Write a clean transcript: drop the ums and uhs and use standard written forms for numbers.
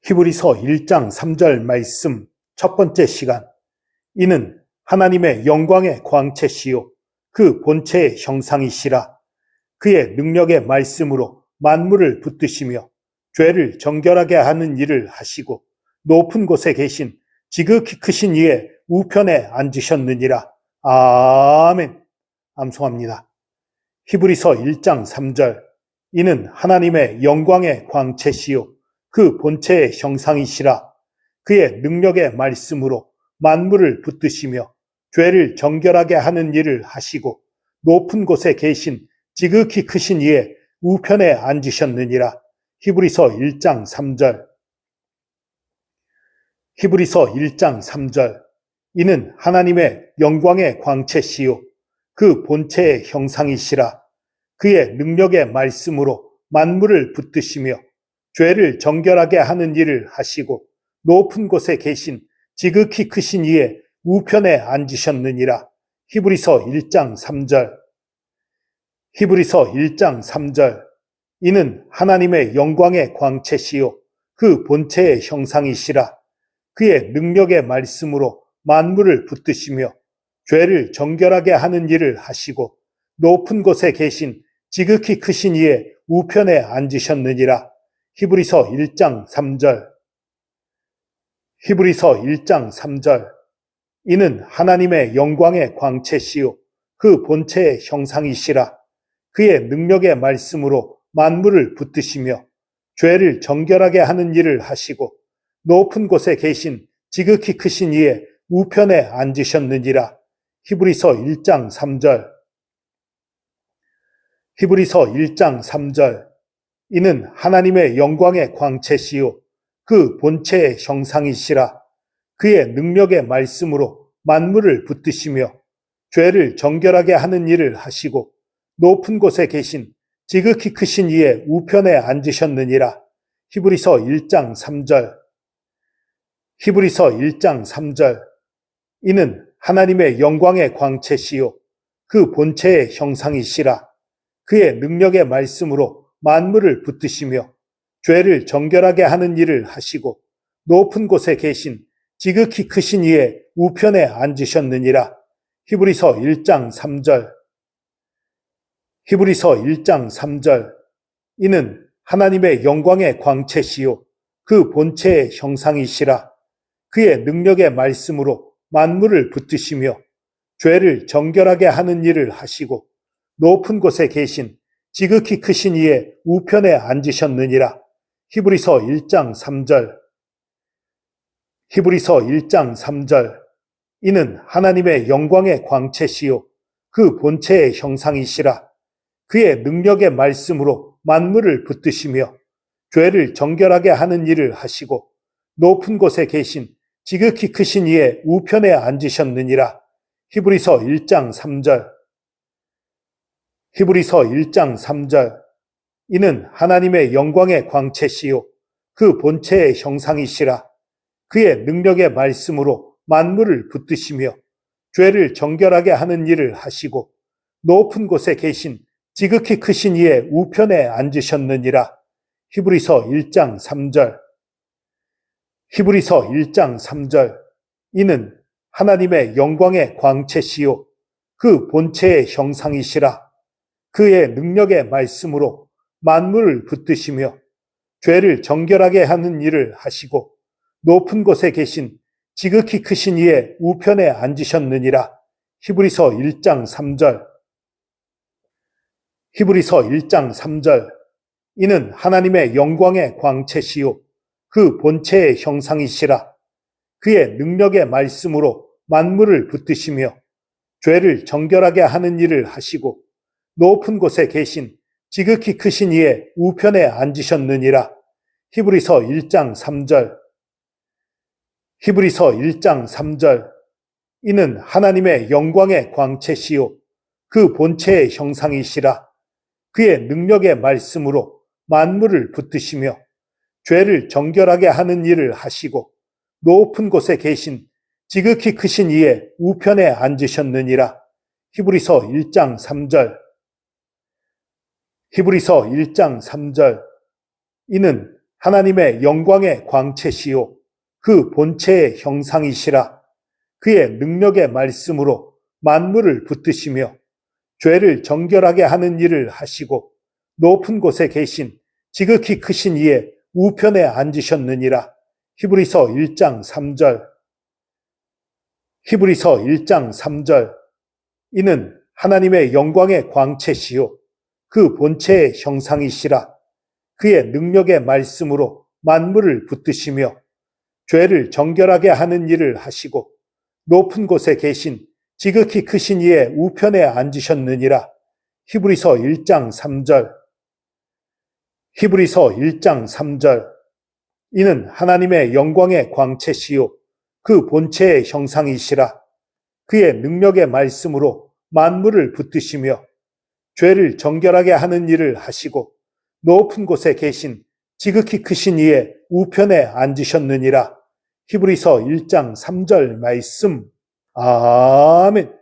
히브리서 1장 3절 말씀 첫 번째 시간. 이는 하나님의 영광의 광채시요 그 본체의 형상이시라. 그의 능력의 말씀으로 만물을 붙드시며 죄를 정결하게 하는 일을 하시고 높은 곳에 계신 지극히 크신 이의 우편에 앉으셨느니라. 아멘. 암송합니다. 히브리서 1장 3절. 이는 하나님의 영광의 광채시요 그 본체의 형상이시라. 그의 능력의 말씀으로 만물을 붙드시며 죄를 정결하게 하는 일을 하시고 높은 곳에 계신 지극히 크신 이의 우편에 앉으셨느니라. 히브리서 1장 3절. 히브리서 1장 3절. 이는 하나님의 영광의 광채시요 그 본체의 형상이시라. 그의 능력의 말씀으로 만물을 붙드시며 죄를 정결하게 하는 일을 하시고 높은 곳에 계신 지극히 크신 이의 우편에 앉으셨느니라. 히브리서 1장 3절. 히브리서 1장 3절. 이는 하나님의 영광의 광채시요 그 본체의 형상이시라. 그의 능력의 말씀으로 만물을 붙드시며 죄를 정결하게 하는 일을 하시고 높은 곳에 계신 지극히 크신 이의 우편에 앉으셨느니라. 히브리서 1장 3절. 히브리서 1장 3절. 이는 하나님의 영광의 광채시요 그 본체의 형상이시라. 그의 능력의 말씀으로 만물을 붙드시며 죄를 정결하게 하는 일을 하시고 높은 곳에 계신 지극히 크신 이의 우편에 앉으셨느니라. 히브리서 1장 3절. 히브리서 1장 3절. 이는 하나님의 영광의 광채시요 그 본체의 형상이시라. 그의 능력의 말씀으로 만물을 붙드시며 죄를 정결하게 하는 일을 하시고 높은 곳에 계신 지극히 크신 이의 우편에 앉으셨느니라. 히브리서 1장 3절. 히브리서 1장 3절. 이는 하나님의 영광의 광채시요 그 본체의 형상이시라. 그의 능력의 말씀으로 만물을 붙드시며 죄를 정결하게 하는 일을 하시고 높은 곳에 계신 지극히 크신 이의 우편에 앉으셨느니라. 히브리서 1장 3절. 히브리서 1장 3절. 이는 하나님의 영광의 광채시요 그 본체의 형상이시라. 그의 능력의 말씀으로 만물을 붙드시며 죄를 정결하게 하는 일을 하시고 높은 곳에 계신 지극히 크신 이의 우편에 앉으셨느니라. 히브리서 1장 3절. 히브리서 1장 3절. 이는 하나님의 영광의 광채시요 그 본체의 형상이시라. 그의 능력의 말씀으로 만물을 붙드시며 죄를 정결하게 하는 일을 하시고 높은 곳에 계신 지극히 크신 이의 우편에 앉으셨느니라. 히브리서 1장 3절. 히브리서 1장 3절. 이는 하나님의 영광의 광채시요 그 본체의 형상이시라. 그의 능력의 말씀으로 만물을 붙드시며 죄를 정결하게 하는 일을 하시고 높은 곳에 계신 지극히 크신 이의 우편에 앉으셨느니라. 히브리서 1장 3절. 히브리서 1장 3절. 이는 하나님의 영광의 광채시요 그 본체의 형상이시라. 그의 능력의 말씀으로 만물을 붙드시며 죄를 정결하게 하는 일을 하시고 높은 곳에 계신 지극히 크신 이의 우편에 앉으셨느니라. 히브리서 1장 3절. 히브리서 1장 3절. 이는 하나님의 영광의 광채시요 그 본체의 형상이시라. 그의 능력의 말씀으로 만물을 붙드시며 죄를 정결하게 하는 일을 하시고 높은 곳에 계신 지극히 크신 이의 우편에 앉으셨느니라. 히브리서 1장 3절. 히브리서 1장 3절. 이는 하나님의 영광의 광채시요 그 본체의 형상이시라. 그의 능력의 말씀으로 만물을 붙드시며 죄를 정결하게 하는 일을 하시고 높은 곳에 계신 지극히 크신 이의 우편에 앉으셨느니라. 히브리서 1장 3절. 히브리서 1장 3절. 이는 하나님의 영광의 광채시요 그 본체의 형상이시라. 그의 능력의 말씀으로 만물을 붙드시며 죄를 정결하게 하는 일을 하시고 높은 곳에 계신 지극히 크신 이의 우편에 앉으셨느니라. 히브리서 1장 3절. 히브리서 1장 3절. 이는 하나님의 영광의 광채시요 그 본체의 형상이시라. 그의 능력의 말씀으로 만물을 붙드시며 죄를 정결하게 하는 일을 하시고 높은 곳에 계신 지극히 크신 이의 우편에 앉으셨느니라. 히브리서 1장 3절. 히브리서 1장 3절. 이는 하나님의 영광의 광채시요 그 본체의 형상이시라. 그의 능력의 말씀으로 만물을 붙드시며 죄를 정결하게 하는 일을 하시고 높은 곳에 계신 지극히 크신 이의 우편에 앉으셨느니라. 히브리서 1장 3절 말씀. 아멘.